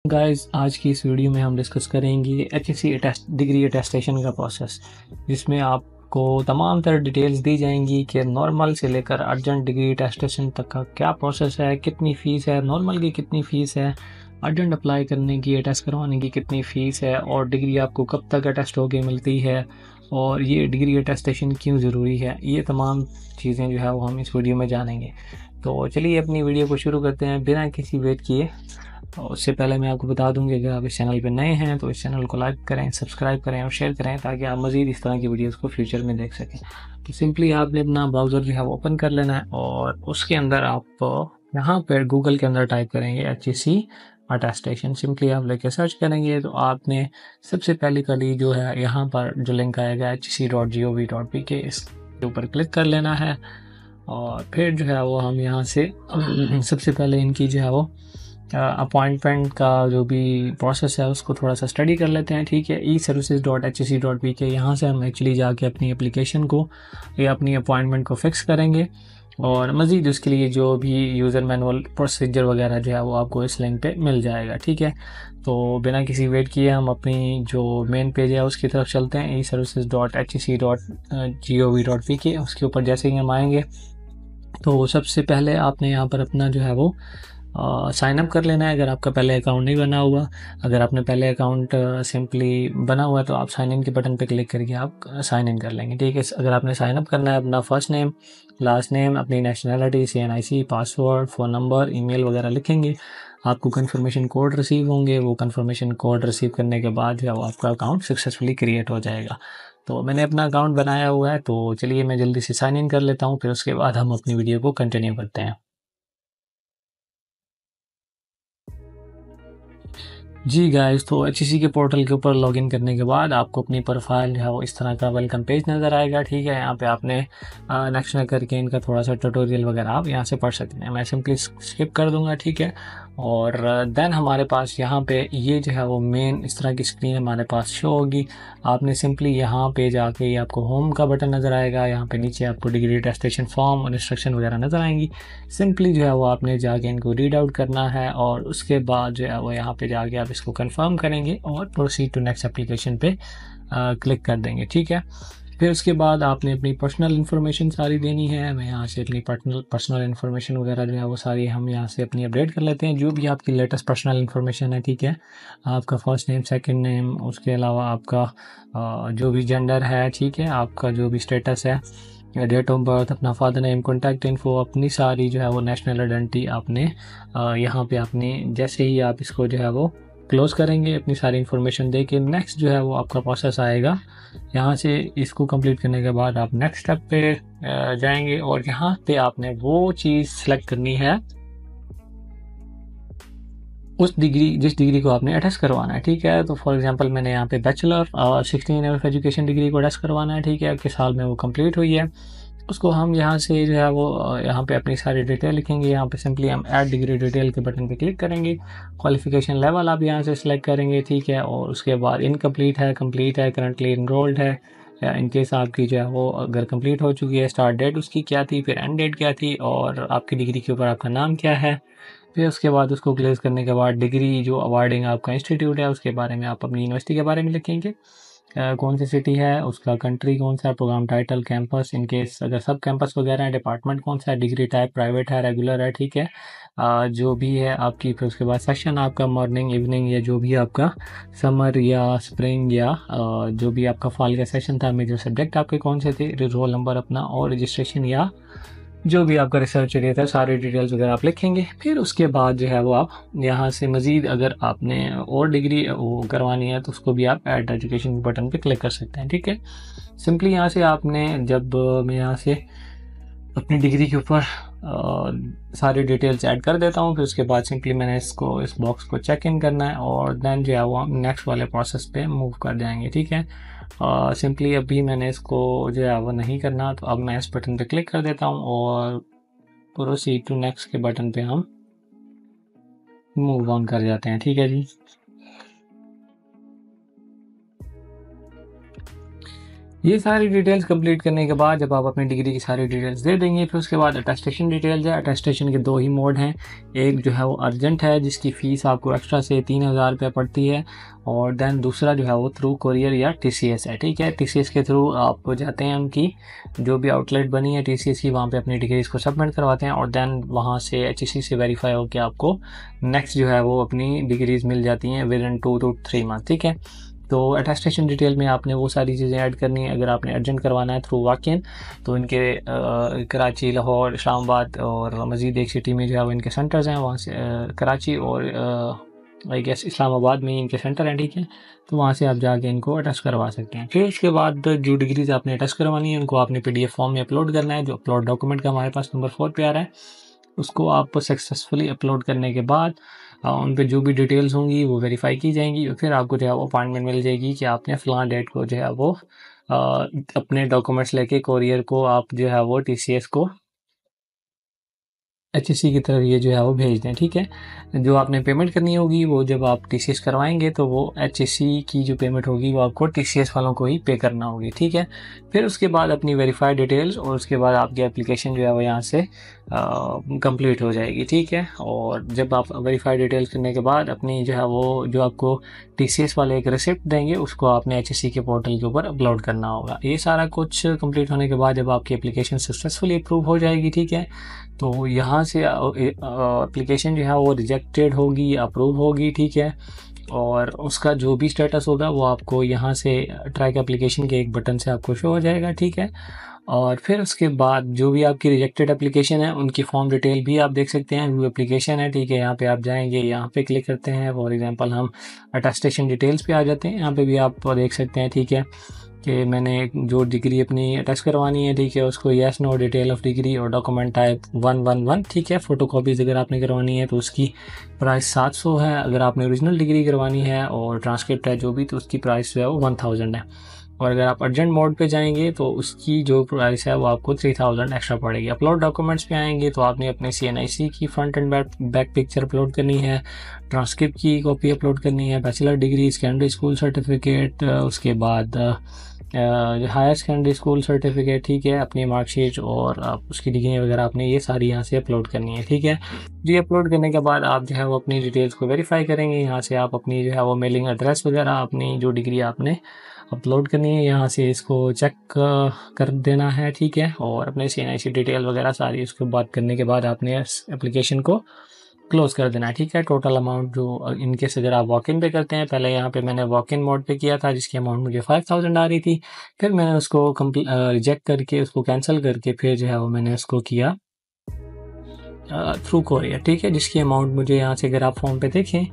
Guys आज की इस वीडियो में हम डिस्कस करेंगे एचएससी डिग्री अटेस्टेशन का प्रोसेस, जिसमें आपको तमाम तरह डिटेल्स दी जाएंगी कि नॉर्मल से लेकर अर्जेंट डिग्री अटेस्टेशन तक का क्या प्रोसेस है, कितनी फ़ीस है, नॉर्मल की कितनी फ़ीस है, अर्जेंट अप्लाई करने की, अटेस्ट करवाने की कितनी फ़ीस है, और डिग्री आपको कब तक अटेस्ट होके मिलती है, और ये डिग्री अटेस्टेशन क्यों ज़रूरी है। ये तमाम चीज़ें जो है वो हम इस वीडियो में जानेंगे। तो चलिए अपनी वीडियो को शुरू करते हैं बिना किसी वेट किए। और उससे पहले मैं आपको बता दूंगी, अगर आप इस चैनल पर नए हैं तो इस चैनल को लाइक करें, सब्सक्राइब करें और शेयर करें, ताकि आप मज़ीद इस तरह की वीडियोस को फ्यूचर में देख सकें। तो सिंपली आपने अपना ब्राउज़र जो है वो ओपन कर लेना है, और उसके अंदर आप यहाँ पर गूगल के अंदर टाइप करेंगे एचएससी अटेस्टेशन। सिंपली आप लेके सर्च करेंगे तो आपने सबसे पहली कली जो है यहाँ पर जो लिंक आएगा hc.gov.pk, इसके ऊपर क्लिक कर लेना है। और फिर जो है वो हम यहाँ से सबसे पहले इनकी जो है वो अपॉइंटमेंट का जो भी प्रोसेस है उसको थोड़ा सा स्टडी कर लेते हैं। ठीक है, e-services.hsc.pk, यहाँ से हम एक्चुअली जाके अपनी एप्लीकेशन को या अपनी अपॉइंटमेंट को फिक्स करेंगे, और मज़ीद उसके लिए जो भी यूज़र मैनुअल प्रोसीजर वगैरह जो है वो आपको इस लिंक पे मिल जाएगा। ठीक है, तो बिना किसी वेट किए हम अपनी जो मेन पेज है उसकी तरफ चलते हैं, e-services.hsc.gov.pk। उसके ऊपर जैसे ही हम आएंगे तो सबसे पहले आपने यहाँ पर अपना जो है वो साइन अप कर लेना है, अगर आपका पहले अकाउंट नहीं बना हुआ। अगर आपने पहले अकाउंट सिंपली बना हुआ है तो आप साइन इन के बटन पे क्लिक करके आप साइन इन कर लेंगे। ठीक है, अगर आपने साइन अप करना है, अपना फर्स्ट नेम, लास्ट नेम, अपनी nationality, CNIC, password, phone number, email वगैरह लिखेंगे। आपको कंफर्मेशन कोड रिसीव होंगे, वो कंफर्मेशन कोड रिसीव करने के बाद जो है वो आपका अकाउंट सक्सेसफुली क्रिएट हो जाएगा। तो मैंने अपना अकाउंट बनाया हुआ है, तो चलिए मैं जल्दी से साइन इन कर लेता हूँ, फिर उसके बाद हम अपनी वीडियो को कंटिन्यू करते हैं। जी गाइस, तो एचईसी के पोर्टल के ऊपर लॉगिन करने के बाद आपको अपनी प्रोफाइल जो है वो इस तरह का वेलकम पेज नज़र आएगा। ठीक है, यहाँ पे आपने नेक्स्ट में करके इनका थोड़ा सा ट्यूटोरियल वगैरह आप यहाँ से पढ़ सकते हैं। मैं सिंपली स्किप कर दूंगा। ठीक है, और देन हमारे पास यहाँ पे ये जो है वो मेन इस तरह की स्क्रीन हमारे पास शो होगी। आपने सिंपली यहाँ पे जाके ये आपको होम का बटन नज़र आएगा, यहाँ पे नीचे आपको डिग्री अटेस्टेशन फॉर्म और इंस्ट्रक्शन वगैरह नज़र आएंगी। सिंपली जो है वो आपने जाके इनको रीड आउट करना है, और उसके बाद जो है वो यहाँ पे जाके आप इसको कंफर्म करेंगे और प्रोसीड टू नेक्स्ट एप्लीकेशन पे क्लिक कर देंगे। ठीक है, फिर उसके बाद आपने अपनी पर्सनल इन्फॉर्मेशन सारी देनी है। मैं यहाँ से अपनी पर्सनल इन्फॉर्मेशन वगैरह जो है वो सारी हम यहाँ से अपनी अपडेट कर लेते हैं, जो भी आपकी लेटेस्ट पर्सनल इन्फॉर्मेशन है। ठीक है, आपका फर्स्ट नेम, सेकंड नेम, उसके अलावा आपका जो भी जेंडर है, ठीक है, आपका जो भी स्टेटस है, डेट ऑफ बर्थ, अपना फादर नेम, कॉन्टैक्ट इन्फो, अपनी सारी जो है वो नेशनल आइडेंटिटी आपने यहाँ पे अपनी, जैसे ही आप इसको जो है वो क्लोज़ करेंगे, अपनी सारी इन्फॉर्मेशन दे के नेक्स्ट जो है वो आपका प्रोसेस आएगा। यहाँ से इसको कंप्लीट करने के बाद आप नेक्स्ट स्टेप पे जाएंगे, और यहाँ पे आपने वो चीज़ सेलेक्ट करनी है, उस डिग्री जिस डिग्री को आपने अटेस्ट करवाना है। ठीक है, तो फॉर एग्जांपल मैंने यहाँ पे bachelor 16 year of education degree को अटेस्ट करवाना है। ठीक है, किस साल में वो कंप्लीट हुई है, उसको हम यहाँ से जो है वो यहाँ पे अपनी सारी डिटेल लिखेंगे। यहाँ पे सिंपली हम ऐड डिग्री डिटेल के बटन पे क्लिक करेंगे। क्वालिफिकेशन लेवल आप यहाँ से सिलेक्ट करेंगे। ठीक है, और उसके बाद इनकम्प्लीट है, कंप्लीट है, करंटली इनरोल्ड है, या इनकेस आपकी जो है वो अगर कंप्लीट हो चुकी है, स्टार्ट डेट उसकी क्या थी, फिर एंड डेट क्या थी, और आपकी डिग्री के ऊपर आपका नाम क्या है। फिर उसके बाद उसको क्लोज करने के बाद डिग्री जो अवार्डिंग आपका इंस्टीट्यूट है उसके बारे में आप अपनी यूनिवर्सिटी के बारे में लिखेंगे, कौन सी सिटी है, उसका कंट्री कौन सा है, प्रोग्राम टाइटल, कैंपस, इनकेस अगर सब कैंपस वगैरह है, डिपार्टमेंट कौन सा है, डिग्री टाइप प्राइवेट है, रेगुलर है। ठीक है, जो भी है आपकी, फिर उसके बाद सेशन आपका मॉर्निंग, इवनिंग, या जो भी आपका समर या स्प्रिंग, या जो भी आपका फॉल का सेशन था, मेजर सब्जेक्ट आपके कौन से थे, रोल नंबर अपना, और रजिस्ट्रेशन या जो भी आपका रिसर्च एरिया था, सारे डिटेल्स वगैरह आप लिखेंगे। फिर उसके बाद जो है वो आप यहाँ से मज़ीद अगर आपने और डिग्री वो करवानी है तो उसको भी आप ऐड एजुकेशन बटन पे क्लिक कर सकते हैं। ठीक है, सिंपली यहाँ से आपने, जब मैं यहाँ से अपनी डिग्री के ऊपर सारी डिटेल्स ऐड कर देता हूँ, फिर उसके बाद सिंपली मैंने इसको, इस बॉक्स को चेक इन करना है, और देन जो है वो हम नेक्स्ट वाले प्रोसेस पे मूव कर जाएंगे। ठीक है, सिंपली अभी मैंने इसको जो है वो नहीं करना, तो अब मैं इस बटन पे क्लिक कर देता हूँ, और प्रोसीड टू नेक्स्ट के बटन पे हम मूव ऑन कर जाते हैं। ठीक है जी, ये सारी डिटेल्स कंप्लीट करने के बाद जब आप अपनी डिग्री की सारी डिटेल्स दे देंगे, फिर उसके बाद अटेस्टेशन डिटेल्स है। अटेस्टेशन के 2 ही मोड हैं, एक जो है वो अर्जेंट है जिसकी फ़ीस आपको एक्स्ट्रा से 3000 रुपये पड़ती है, और देन दूसरा जो है वो थ्रू कोरियर या TCS है, ठीक है। TCS के थ्रू आप जाते हैं, उनकी जो भी आउटलेट बनी है TCS की, वहाँ पे अपनी डिग्रीज को सबमिट करवाते हैं, और देन वहाँ से HEC से वेरीफाई होकर आपको नेक्स्ट जो है वो अपनी डिग्रीज मिल जाती हैं विद इन 2 to 3 मंथ, ठीक है। तो अटेस्टेशन डिटेल में आपने वो सारी चीज़ें ऐड करनी है। अगर आपने अर्जेंट करवाना है थ्रू वॉक-इन, तो इनके कराची, लाहौर, इस्लामाबाद और मज़ीद एक सिटी में जो है वो इनके सेंटर्स हैं, वहाँ से कराची और आई गेस इस्लामाबाद में इनके सेंटर हैं, ठीक है। तो वहाँ से आप जाके इनको अटेस्ट करवा सकते हैं। फिर उसके बाद जो डिग्रीज आपने अटेस्ट करवानी है उनको आपने PDF फॉर्म में अपलोड करना है, जो अपलोड डॉक्यूमेंट का हमारे पास नंबर 4 पे आ रहा है। उसको आप सक्सेसफुली अपलोड करने के बाद उन पे जो भी डिटेल्स होंगी वो वेरीफाई की जाएंगी, और फिर आपको जो है वो अपॉइंटमेंट मिल जाएगी कि आपने फ़लाँ डेट को जो है वो अपने डॉक्यूमेंट्स लेके कोरियर को आप जो है वो TCS को HEC की तरफ ये जो है वो भेज दें, ठीक है। जो आपने पेमेंट करनी होगी वो जब आप TCS करवाएंगे तो वो HEC की जो पेमेंट होगी वो आपको TCS वालों को ही पे करना होगी, ठीक है। फिर उसके बाद अपनी वेरीफाइड डिटेल्स और उसके बाद आपकी एप्लीकेशन जो है वो यहाँ से कंप्लीट हो जाएगी, ठीक है। और जब आप वेरीफाइड डिटेल्स करने के बाद अपनी जो है वो जो आपको TCS वाले एक रिसिप्ट देंगे उसको आपने HEC के पोर्टल के ऊपर अपलोड करना होगा। ये सारा कुछ कंप्लीट होने के बाद जब आपकी एप्लीकेशन सक्सेसफुली अप्रूव हो जाएगी, ठीक है, तो यहाँ से एप्लीकेशन जो है वो रिजेक्टेड होगी, अप्रूव होगी, ठीक है। और उसका जो भी स्टेटस होगा वो आपको यहाँ से ट्रैक एप्लीकेशन के एक बटन से आपको शो हो जाएगा, ठीक है। और फिर उसके बाद जो भी आपकी रिजेक्टेड एप्लीकेशन है उनकी फॉर्म डिटेल भी आप देख सकते हैं। व्यू एप्लीकेशन है, ठीक है, यहाँ पे आप जाएंगे, यहाँ पे क्लिक करते हैं, फॉर एग्जांपल हम अटेस्टेशन डिटेल्स पे आ जाते हैं। यहाँ पे भी आप देख सकते हैं, ठीक है, कि मैंने जो डिग्री अपनी अटैच करवानी है, ठीक है, उसको yes no detail of degree और डॉक्यूमेंट टाइप 111, ठीक है। फ़ोटोकॉपीज़ अगर आपने करवानी है तो उसकी प्राइस 700 है। अगर आपने ओरिजिनल डिग्री करवानी है और ट्रांसक्रिप्ट है जो भी, तो उसकी प्राइस जो है वो 1000 है। और अगर आप अर्जेंट मोड पे जाएंगे तो उसकी जो प्राइस है वो आपको 3000 एक्स्ट्रा पड़ेगी। अपलोड डॉक्यूमेंट्स पे आएंगे तो आपने अपने CNIC की front end back picture upload करनी है, ट्रांसक्रिप्ट की कॉपी अपलोड करनी है, bachelor degree, secondary school certificate, उसके बाद हायर सेकेंडरी स्कूल सर्टिफिकेट, ठीक है, अपनी मार्कशीट और उसकी डिग्री वगैरह आपने ये सारी यहाँ से अपलोड करनी है, ठीक है। जी अपलोड करने के बाद आप जो है वो अपनी डिटेल्स को वेरीफाई करेंगे। यहाँ से आप अपनी जो है वो मेलिंग एड्रेस वगैरह, अपनी जो डिग्री आपने अपलोड करनी है यहाँ से इसको चेक कर देना है, ठीक है। और अपने CNIC डिटेल वगैरह सारी उसके बाद करने के बाद आपने इस एप्लीकेशन को क्लोज़ कर देना है, ठीक है। टोटल अमाउंट जो इनकेस अगर आप वॉक-इन पे करते हैं, पहले यहाँ पे मैंने वॉक-इन मोड पे किया था जिसकी अमाउंट मुझे 5000 आ रही थी, फिर मैंने उसको रिजेक्ट करके उसको कैंसिल करके फिर जो है वो मैंने उसको किया थ्रू कोरियर, ठीक है, जिसकी अमाउंट मुझे यहाँ से अगर आप फॉर्म पे देखें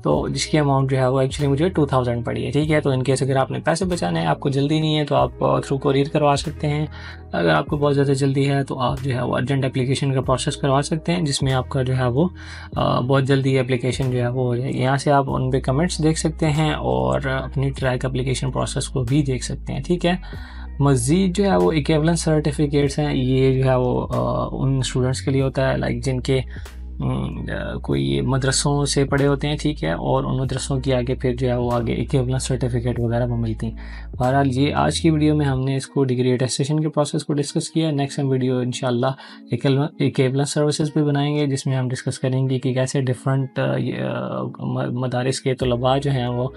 तो जिसकी अमाउंट जो है वो एक्चुअली मुझे 2000 पड़ी है, ठीक है। तो इनकेस अगर आपने पैसे बचाने हैं, आपको जल्दी नहीं है, तो आप थ्रू कोरियर करवा सकते हैं। अगर आपको बहुत ज़्यादा जल्दी है तो आप जो है वो अर्जेंट एप्लीकेशन का प्रोसेस करवा सकते हैं, जिसमें आपका जो है वो बहुत जल्दी एप्लीकेशन जो है वो हो जाएगी। यहाँ से आप उन पर कमेंट्स देख सकते हैं और अपनी ट्रैक एप्लीकेशन प्रोसेस को भी देख सकते हैं, ठीक है। मज़ीद जो है वो इक्विवेलेंस सर्टिफिकेट्स हैं, ये जो है वो उन स्टूडेंट्स के लिए होता है लाइक जिनके कोई मदरसों से पढ़े होते हैं, ठीक है, और उन मदरसों की आगे फिर जो है वो आगे इक्विवेलेंस सर्टिफिकेट वगैरह वो मिलती हैं। बहरहाल ये आज की वीडियो में हमने इसको डिग्री अटेस्टेशन के प्रोसेस को डिस्कस किया। नेक्स्ट हम वीडियो इंशाल्लाह इक्विवेलेंस सर्विसेज पे बनाएंगे, जिसमें हम डिस्कस करेंगे कि कैसे डिफरेंट मदारिस के तलबा जो हैं वो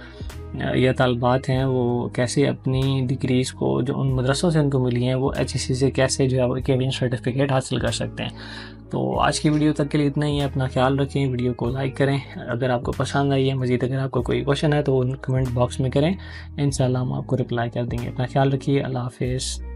या तलबात हैं वो कैसे अपनी डिग्रीज़ को जो उन मदरसों से उनको मिली हैं वो HEC से कैसे जो है वो इक्विवेलेंस सर्टिफिकेट हासिल कर सकते हैं। तो आज की वीडियो तक के लिए इतना ही है। अपना ख्याल रखें, वीडियो को लाइक करें अगर आपको पसंद आई है। मज़ीद अगर आपको कोई क्वेश्चन है तो कमेंट बॉक्स में करें, इंशाल्लाह हम आपको रिप्लाई कर देंगे। अपना ख्याल रखिए, अल्लाह हाफिज़।